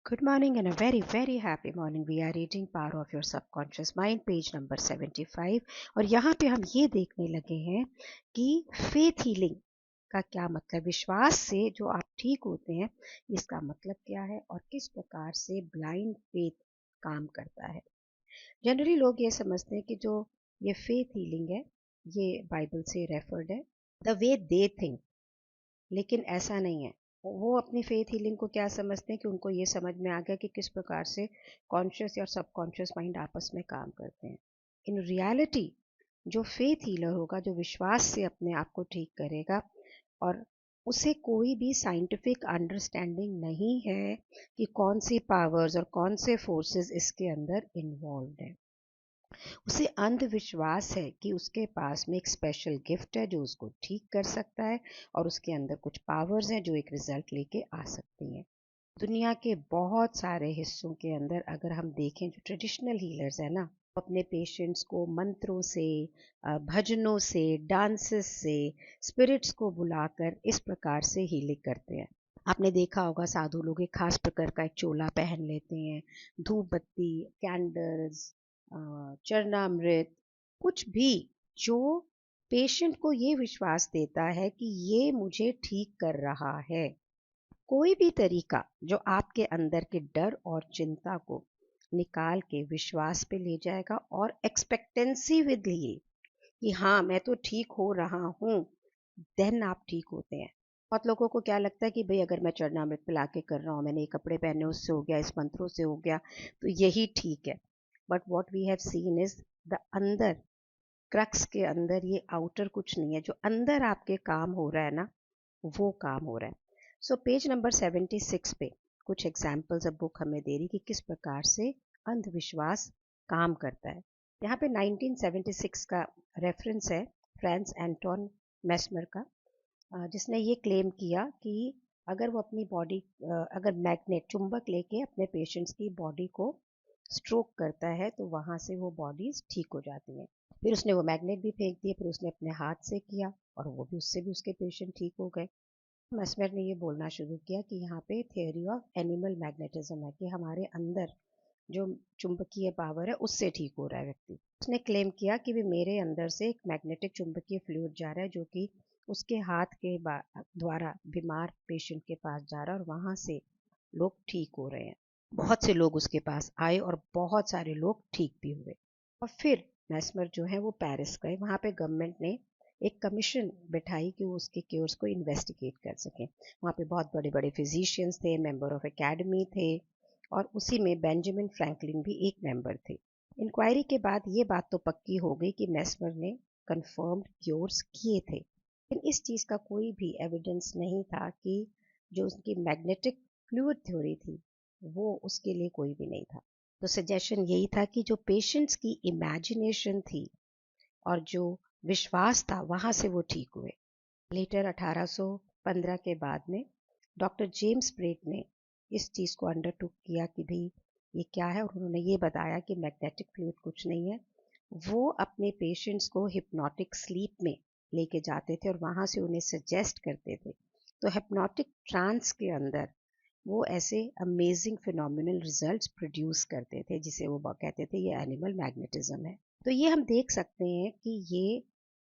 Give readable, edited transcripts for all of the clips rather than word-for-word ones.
Good morning and a very, very happy morning. We are reading Power of Your Subconscious Mind, page number 75 और यहाँ पे हम ये देखने लगे हैं कि फेथ हीलिंग का क्या मतलब, विश्वास से जो आप ठीक होते हैं इसका मतलब क्या है और किस प्रकार से ब्लाइंड फेथ काम करता है। जनरली लोग ये समझते हैं कि जो ये फेथ हीलिंग है ये बाइबल से रेफर्ड है, द वे दे थिंक, लेकिन ऐसा नहीं है। वो अपनी फेथ हीलिंग को क्या समझते हैं कि उनको ये समझ में आ गया कि किस प्रकार से कॉन्शियस और सबकॉन्शियस माइंड आपस में काम करते हैं। इन रियलिटी जो फेथ हीलर होगा, जो विश्वास से अपने आप को ठीक करेगा, और उसे कोई भी साइंटिफिक अंडरस्टैंडिंग नहीं है कि कौन सी पावर्स और कौन से फोर्सेस इसके अंदर इन्वॉल्व है। उसे अंधविश्वास है कि उसके पास में एक स्पेशल गिफ्ट है जो उसको ठीक कर सकता है और उसके अंदर कुछ पावर्स हैं जो एक रिजल्ट लेके आ सकती हैं। दुनिया के बहुत सारे हिस्सों के अंदर अगर हम देखें, जो ट्रेडिशनल हीलर्स है ना, अपने पेशेंट्स को मंत्रों से, भजनों से, डांसेस से, स्पिरिट्स को बुलाकर इस प्रकार से हीलिंग करते हैं। आपने देखा होगा साधु लोग एक खास प्रकार का एक चोला पहन लेते हैं, धूप बत्ती, कैंडल्स, चरणामृत, कुछ भी जो पेशेंट को ये विश्वास देता है कि ये मुझे ठीक कर रहा है। कोई भी तरीका जो आपके अंदर के डर और चिंता को निकाल के विश्वास पे ले जाएगा और एक्सपेक्टेंसी विद ही कि हाँ मैं तो ठीक हो रहा हूँ, देन आप ठीक होते हैं। बहुत लोगों को क्या लगता है कि भाई अगर मैं चरणामृत पिला के कर रहा हूँ, मैंने ये कपड़े पहने उससे हो गया, इस मंत्रों से हो गया, तो यही ठीक है। But what we have seen is the अंदर, क्रक्स के अंदर ये आउटर कुछ नहीं है, जो अंदर आपके काम हो रहा है ना वो काम हो रहा है। सो पेज नंबर 76 पे कुछ एग्जाम्पल्स अब बुक हमें दे रही कि किस प्रकार से अंधविश्वास काम करता है। यहाँ पे 1976 का रेफरेंस है, फ्रांस एंटोन मेस्मर का, जिसने ये क्लेम किया कि अगर वो अपनी बॉडी, अगर मैग्नेट चुंबक लेके अपने पेशेंट्स की बॉडी को स्ट्रोक करता है तो वहाँ से वो बॉडीज ठीक हो जाती हैं। फिर उसने वो मैग्नेट भी फेंक दिए, फिर उसने अपने हाथ से किया और वो भी, उससे भी उसके पेशेंट ठीक हो गए। मस्मेर ने ये बोलना शुरू किया कि यहाँ पे थियोरी ऑफ एनिमल मैग्नेटिज्म है कि हमारे अंदर जो चुंबकीय पावर है उससे ठीक हो रहा है व्यक्ति। उसने क्लेम किया कि भी मेरे अंदर से एक मैग्नेटिक चुंबकीय फ्लूइड जा रहा है जो कि उसके हाथ के द्वारा बीमार पेशेंट के पास जा रहा है और वहाँ से लोग ठीक हो रहे हैं। बहुत से लोग उसके पास आए और बहुत सारे लोग ठीक भी हुए। और फिर मैस्मर जो है वो पेरिस गए, वहाँ पे गवर्नमेंट ने एक कमीशन बिठाई कि वो उसके क्योर्स को इन्वेस्टिगेट कर सकें। वहाँ पे बहुत बड़े बड़े फिजिशियंस थे, मेंबर ऑफ एकेडमी थे, और उसी में बेंजामिन फ्रैंकलिन भी एक मेंबर थे। इंक्वायरी के बाद ये बात तो पक्की हो गई कि मैस्मर ने कंफर्म्ड क्योर्स किए थे, लेकिन इस चीज़ का कोई भी एविडेंस नहीं था कि जो उसकी मैग्नेटिक फ्लूइड थ्योरी थी वो उसके लिए कोई भी नहीं था। तो सजेशन यही था कि जो पेशेंट्स की इमेजिनेशन थी और जो विश्वास था वहाँ से वो ठीक हुए। लेटर 1815 के बाद में डॉक्टर जेम्स ब्रेट ने इस चीज़ को अंडरटुक किया कि भाई ये क्या है, और उन्होंने ये बताया कि मैग्नेटिक फ्लूइड कुछ नहीं है। वो अपने पेशेंट्स को हिप्नोटिक स्लीप में लेके जाते थे और वहाँ से उन्हें सजेस्ट करते थे। तो हिप्नोटिक ट्रांस के अंदर वो ऐसे अमेजिंग फिनोमिनल रिजल्ट्स प्रोड्यूस करते थे जिसे वो कहते थे ये एनिमल मैग्नेटिज्म है। तो ये हम देख सकते हैं कि ये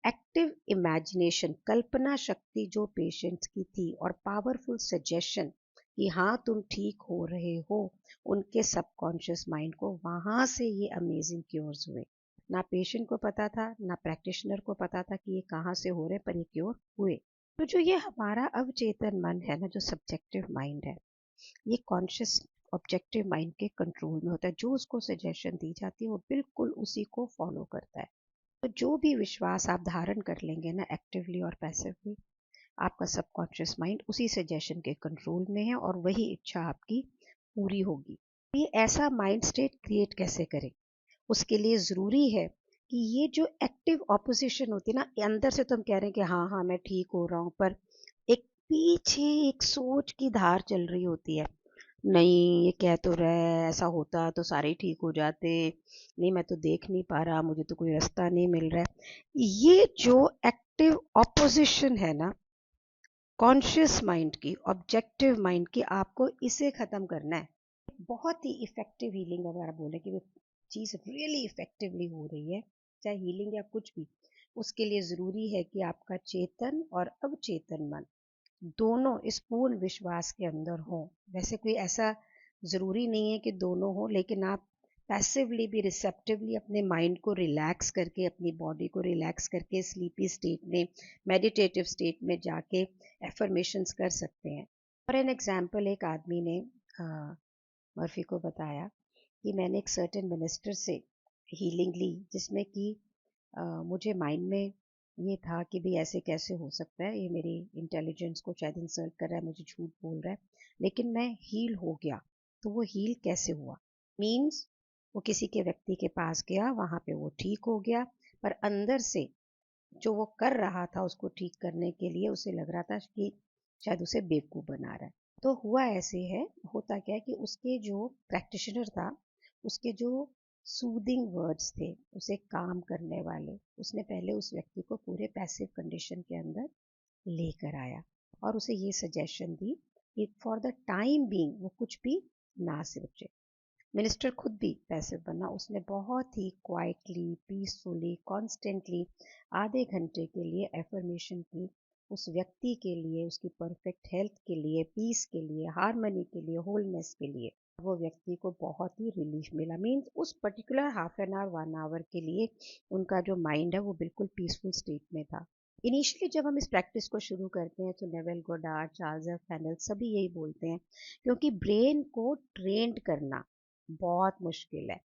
एक्टिव इमेजिनेशन, कल्पना शक्ति जो पेशेंट्स की थी, और पावरफुल सजेशन कि हाँ तुम ठीक हो रहे हो, उनके सबकॉन्शियस माइंड को वहाँ से ये अमेजिंग क्योर्स हुए। ना पेशेंट को पता था ना प्रैक्टिशनर को पता था कि ये कहाँ से हो रहे, पर ये क्योर हुए। तो जो ये हमारा अवचेतन मन है ना, जो सब्जेक्टिव माइंड है, ये कॉन्शियस ऑब्जेक्टिव माइंड के कंट्रोल में होता है। जो उसको सजेशन दी जाती है वो बिल्कुल उसी को फॉलो करता है। तो जो भी विश्वास आप धारण कर लेंगे ना, एक्टिवली और पैसिवली, आपका सबकॉन्शियस माइंड उसी सजेशन के कंट्रोल में है और वही इच्छा आपकी पूरी होगी। ये ऐसा माइंड स्टेट क्रिएट कैसे करें, उसके लिए ज़रूरी है कि ये जो एक्टिव ऑपोजिशन होती है ना, अंदर से तो हम कह रहे हैं कि हाँ हाँ मैं ठीक हो रहा हूँ, पर एक पीछे एक सोच की धार चल रही होती है, नहीं ये कह तो रहा है ऐसा होता तो सारे ही ठीक हो जाते, नहीं मैं तो देख नहीं पा रहा, मुझे तो कोई रास्ता नहीं मिल रहा है। ये जो एक्टिव ऑपोजिशन है ना कॉन्शियस माइंड की, ऑब्जेक्टिव माइंड की, आपको इसे ख़त्म करना है। बहुत ही इफेक्टिव हीलिंग अगर आप बोले कि वो चीज़ रियली इफेक्टिवली हो रही है, चाहे हीलिंग या कुछ भी, उसके लिए ज़रूरी है कि आपका चेतन और अवचेतन मन दोनों इस पूर्ण विश्वास के अंदर हो। वैसे कोई ऐसा ज़रूरी नहीं है कि दोनों हो, लेकिन आप पैसिवली भी रिसेप्टिवली अपने माइंड को रिलैक्स करके, अपनी बॉडी को रिलैक्स करके स्लीपी स्टेट में, मेडिटेटिव स्टेट में जाके एफर्मेशंस कर सकते हैं। फॉर एन एग्जाम्पल, एक आदमी ने मर्फी को बताया कि मैंने एक सर्टेन मिनिस्टर से हीलिंग ली, जिसमें कि मुझे माइंड में ये था कि भाई ऐसे कैसे हो सकता है, ये मेरी इंटेलिजेंस को शायद इंसल्ट कर रहा है, मुझे झूठ बोल रहा है, लेकिन मैं हील हो गया। तो वो हील कैसे हुआ? मीन्स वो किसी के व्यक्ति के पास गया, वहाँ पे वो ठीक हो गया, पर अंदर से जो वो कर रहा था उसको ठीक करने के लिए उसे लग रहा था कि शायद उसे बेवकूफ़ बना रहा है। तो हुआ ऐसे है, होता क्या है कि उसके जो प्रैक्टिशनर था, उसके जो सूदिंग वर्ड्स थे, उसे काम करने वाले, उसने पहले उस व्यक्ति को पूरे पैसिव कंडीशन के अंदर लेकर आया और उसे ये सजेशन दी कि फॉर द टाइम बीइंग वो कुछ भी ना सोचे। मिनिस्टर खुद भी पैसिव बना। उसने बहुत ही क्वाइटली, पीसफुली, कॉन्स्टेंटली आधे घंटे के लिए एफर्मेशन की, उस व्यक्ति के लिए, उसकी परफेक्ट हेल्थ के लिए, पीस के लिए, हार्मनी के लिए, होलनेस के लिए। वो व्यक्ति को बहुत ही रिलीफ मिला। मीन्स उस particular half an hour 1 hour के लिए उनका जो माइंड है वो बिल्कुल पीसफुल स्टेट में था। इनिशियली जब हम इस प्रैक्टिस को शुरू करते हैं तो नेवेल गोडार्ड, चार्ल्स एफ फैनल सभी यही बोलते हैं, क्योंकि ब्रेन को ट्रेंड करना बहुत मुश्किल है।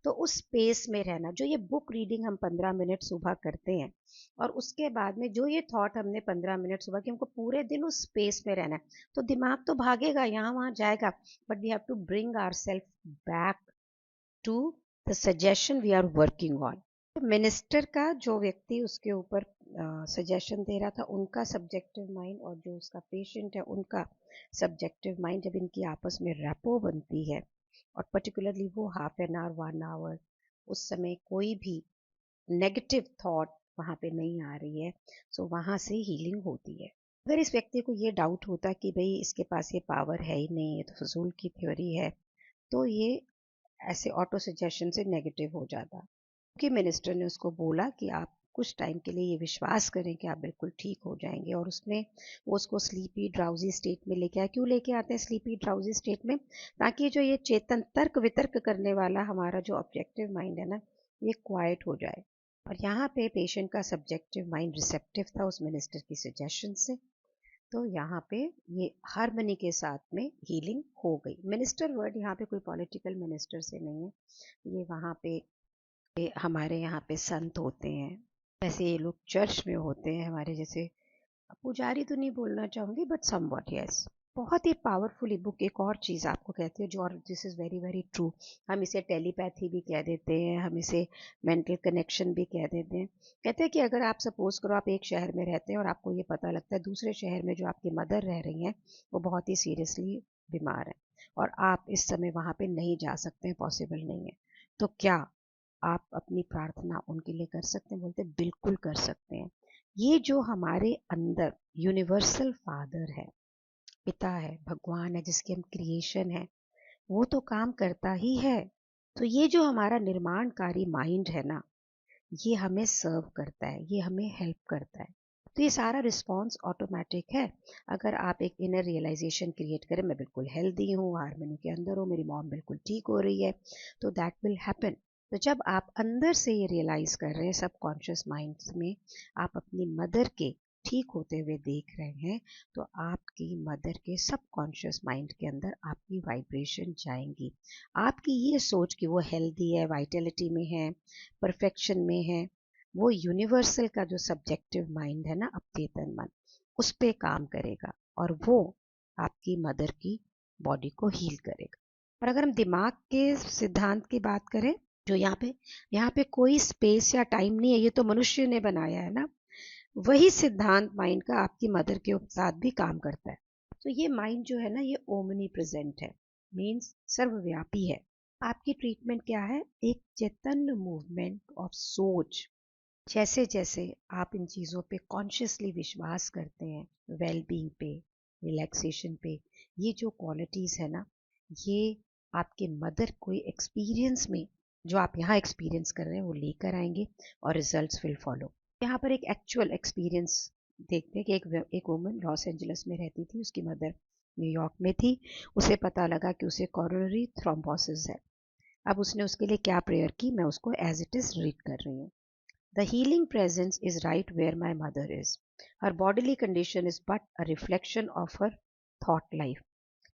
तो उस स्पेस में रहना, जो ये बुक रीडिंग हम 15 मिनट सुबह करते हैं और उसके बाद में जो ये थॉट हमने 15 मिनट सुबह कि हमको पूरे दिन उस स्पेस में रहना है, तो दिमाग तो भागेगा, यहाँ वहाँ जाएगा, but we have to bring ourself back to the suggestion we are working on. Minister का जो व्यक्ति उसके ऊपर सजेशन दे रहा था, उनका सब्जेक्टिव माइंड और जो उसका पेशेंट है उनका सब्जेक्टिव माइंड, जब इनकी आपस में रैपो बनती है और पर्टिकुलरली वो हाफ एन आवर 1 आवर, उस समय कोई भी नेगेटिव थॉट वहाँ पे नहीं आ रही है, सो वहाँ से हीलिंग होती है। अगर इस व्यक्ति को ये डाउट होता कि भाई इसके पास ये पावर है ही नहीं, ये तो फजूल की थ्योरी है, तो ये ऐसे ऑटो सजेशन से नेगेटिव हो जाता। क्योंकि मिनिस्टर ने उसको बोला कि आप कुछ टाइम के लिए ये विश्वास करें कि आप बिल्कुल ठीक हो जाएंगे, और उसने वो उसको स्लीपी ड्राउजी स्टेट में लेके आया। क्यों लेके आते हैं स्लीपी ड्राउजी स्टेट में? ताकि जो ये चेतन तर्क वितर्क करने वाला हमारा जो ऑब्जेक्टिव माइंड है ना, ये क्वाइट हो जाए। और यहाँ पे पेशेंट का सब्जेक्टिव माइंड रिसेप्टिव था उस मिनिस्टर की सजेशन से, तो यहाँ पे ये हार्मनी के साथ में हीलिंग हो गई। मिनिस्टर वर्ड यहाँ पे कोई पॉलिटिकल मिनिस्टर से नहीं है, ये वहाँ पे हमारे यहाँ पे संत होते हैं, वैसे ये लोग चर्च में होते हैं हमारे जैसे। पुजारी तो नहीं बोलना चाहूँगी, बट समवॉट यस। बहुत ही पावरफुल बुक। एक और चीज़ आपको कहती है जो, और this is very very true, हम इसे टेलीपैथी भी कह देते हैं, हम इसे मेंटल कनेक्शन भी कह देते हैं। कहते हैं कि अगर आप सपोज करो आप एक शहर में रहते हैं और आपको ये पता लगता है दूसरे शहर में जो आपकी मदर रह रही हैं वो बहुत ही सीरियसली बीमार है और आप इस समय वहाँ पे नहीं जा सकते हैं, पॉसिबल नहीं है, तो क्या आप अपनी प्रार्थना उनके लिए कर सकते हैं? बोलते बिल्कुल कर सकते हैं। ये जो हमारे अंदर यूनिवर्सल फादर है, पिता है, भगवान है, जिसकी हम क्रिएशन है, वो तो काम करता ही है। तो ये जो हमारा निर्माणकारी माइंड है ना, ये हमें सर्व करता है, ये हमें हेल्प करता है। तो ये सारा रिस्पॉन्स ऑटोमेटिक है। अगर आप एक इनर रियलाइजेशन क्रिएट करें, मैं बिल्कुल हेल्दी हूँ, हार्मनी के अंदर हूँ, मेरी मॉम बिल्कुल ठीक हो रही है, तो दैट विल हैपन। तो जब आप अंदर से ये रियलाइज कर रहे हैं, सबकॉन्शियस माइंड में आप अपनी मदर के ठीक होते हुए देख रहे हैं, तो आपकी मदर के सबकॉन्शियस माइंड के अंदर आपकी वाइब्रेशन जाएंगी। आपकी ये सोच कि वो हेल्दी है, वाइटलिटी में है, परफेक्शन में है, वो यूनिवर्सल का जो सब्जेक्टिव माइंड है ना, अवचेतन मन, उस पे काम करेगा और वो आपकी मदर की बॉडी को हील करेगा। और अगर हम दिमाग के सिद्धांत की बात करें, जो यहाँ पे कोई स्पेस या टाइम नहीं है, ये तो मनुष्य ने बनाया है ना, वही सिद्धांत माइंड का आपकी मदर के साथ भी काम करता है। तो ये माइंड जो है ना, ये ओमनी प्रेजेंट है, मीन्स सर्वव्यापी है। आपकी ट्रीटमेंट क्या है? एक चैतन्य मूवमेंट ऑफ सोच। जैसे जैसे आप इन चीज़ों पे कॉन्शियसली विश्वास करते हैं, वेल बीइंग पे, रिलैक्सेशन पे, ये जो क्वालिटीज़ है ना, ये आपके मदर कोई एक्सपीरियंस में जो आप यहाँ एक्सपीरियंस कर रहे हैं वो लेकर आएंगे और रिजल्ट्स विल फॉलो। यहाँ पर एक एक्चुअल एक्सपीरियंस देखते हैं कि एक वुमन लॉस एंजलिस में रहती थी, उसकी मदर न्यूयॉर्क में थी। उसे पता लगा कि उसे कोरोनरी थ्रोम्बोसिस है। अब उसने उसके लिए क्या प्रेयर की, मैं उसको एज इट इज रीड कर रही हूँ। The healing presence is right where my mother is, her bodily condition is but a reflection of her thought life,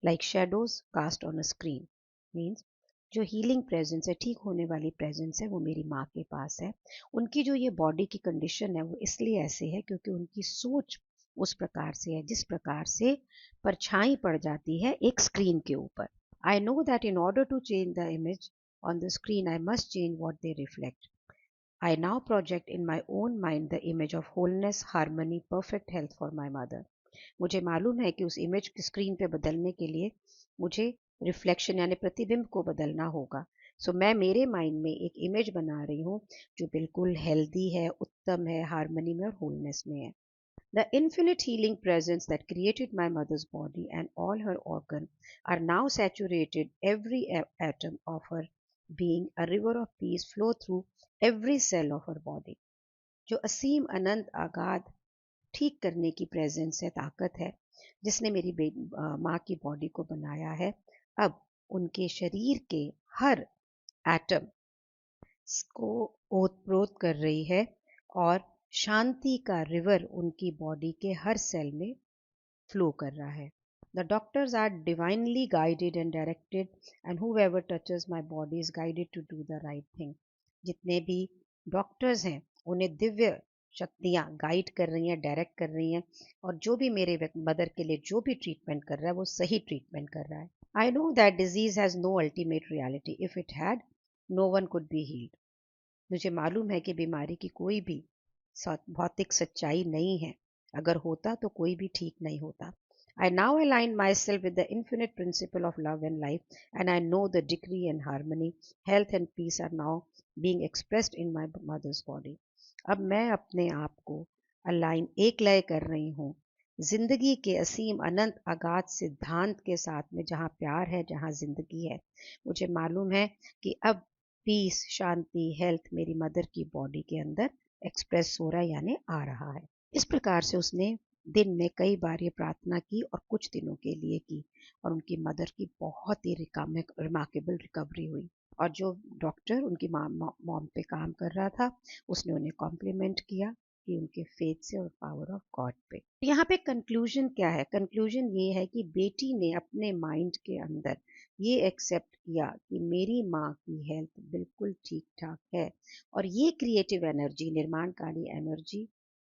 like shadows cast on a screen. Means जो healing presence है, ठीक होने वाली presence है, वो मेरी माँ के पास है। उनकी जो ये बॉडी की कंडीशन है वो इसलिए ऐसे है क्योंकि उनकी सोच उस प्रकार से है जिस प्रकार से परछाई पड़ जाती है एक स्क्रीन के ऊपर। I know that in order to change the image on the screen I must change what they reflect. I now project in my own mind the image of wholeness, harmony, perfect health for my mother. मुझे मालूम है कि उस image की screen पे बदलने के लिए मुझे रिफ्लेक्शन यानी प्रतिबिंब को बदलना होगा। सो मैं मेरे माइंड में एक इमेज बना रही हूँ जो बिल्कुल हेल्दी है, उत्तम है, हार्मनी में और होलनेस में है। The infinite healing presence that created my mother's body and all her organs are now saturated every atom of her being. A river of peace flow through every cell of her body. जो असीम अनंत आगाध ठीक करने की presence है, ताकत है, जिसने मेरी माँ की बॉडी को बनाया है, अब उनके शरीर के हर एटम को ओतप्रोत कर रही है और शांति का रिवर उनकी बॉडी के हर सेल में फ्लो कर रहा है। The doctors are divinely guided and directed and whoever touches my body is guided to do the right thing. जितने भी डॉक्टर्स हैं उन्हें दिव्य शक्तियाँ गाइड कर रही हैं, डायरेक्ट कर रही हैं, और जो भी मेरे मदर के लिए जो भी ट्रीटमेंट कर रहा है वो सही ट्रीटमेंट कर रहा है। I know that disease has no ultimate reality, if it had no one could be healed. मुझे मालूम है कि बीमारी की कोई भी भौतिक सच्चाई नहीं है, अगर होता तो कोई भी ठीक नहीं होता। I now align myself with the infinite principle of love and life, and I know the degree and harmony, health and peace are now being expressed in my mother's body. अब मैं अपने आप को अलाइन एक लय कर रही हूँ जिंदगी के असीम अनंत अगाध सिद्धांत के साथ में, जहाँ प्यार है, जहाँ जिंदगी है। मुझे मालूम है कि अब पीस, शांति, हेल्थ मेरी मदर की बॉडी के अंदर एक्सप्रेस हो रहा है यानी आ रहा है। इस प्रकार से उसने दिन में कई बार ये प्रार्थना की और कुछ दिनों के लिए की, और उनकी मदर की बहुत ही रिमार्केबल रिकवरी हुई। और जो डॉक्टर उनकी मॉम पे काम कर रहा था, उसने उन्हें कॉम्प्लीमेंट किया कि उनके फेथ से और पावर ऑफ गॉड पे। यहाँ पे कंक्लूजन क्या है? कंक्लूजन ये है कि बेटी ने अपने माइंड के अंदर ये एक्सेप्ट किया कि मेरी माँ की हेल्थ बिल्कुल ठीक ठाक है, और ये क्रिएटिव एनर्जी, निर्माणकारी एनर्जी,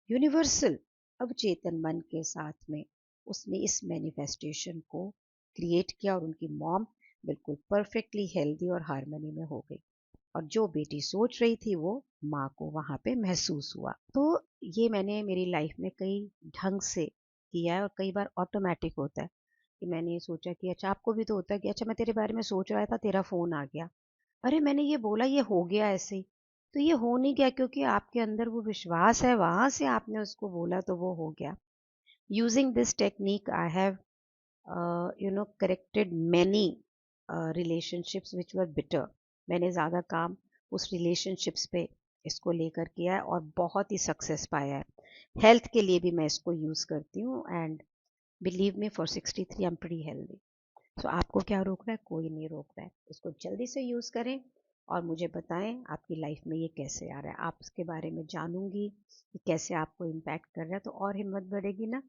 यूनिवर्सल अवचेतन मन के साथ में उसने इस मैनिफेस्टेशन को क्रिएट किया, और उनकी मॉम बिल्कुल परफेक्टली हेल्दी और हार्मनी में हो गई। और जो बेटी सोच रही थी वो माँ को वहाँ पे महसूस हुआ। तो ये मैंने मेरी लाइफ में कई ढंग से किया है, और कई बार ऑटोमेटिक होता है कि मैंने सोचा कि अच्छा, आपको भी तो होता है कि अच्छा मैं तेरे बारे में सोच रहा था, तेरा फ़ोन आ गया, अरे मैंने ये बोला, ये हो गया ऐसे ही। तो ये हो नहीं गया क्योंकि आपके अंदर वो विश्वास है, वहां से आपने उसको बोला तो वो हो गया। Using this technique I have corrected many relationships which were bitter. मैंने ज़्यादा काम उस रिलेशनशिप्स पे इसको लेकर किया है और बहुत ही सक्सेस पाया है। हेल्थ के लिए भी मैं इसको यूज़ करती हूँ, and believe me for 63 I am pretty healthy. So आपको क्या रोक रहा है? कोई नहीं रोक रहा है। इसको जल्दी से यूज़ करें और मुझे बताएं आपकी लाइफ में ये कैसे आ रहा है। आप इसके बारे में जानूंगी कि कैसे आपको इम्पैक्ट कर रहा है, तो और हिम्मत बढ़ेगी ना।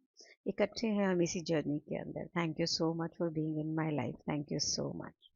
इकट्ठे हैं हम इसी जर्नी के अंदर। Thank you so much for being in my life. Thank you so much.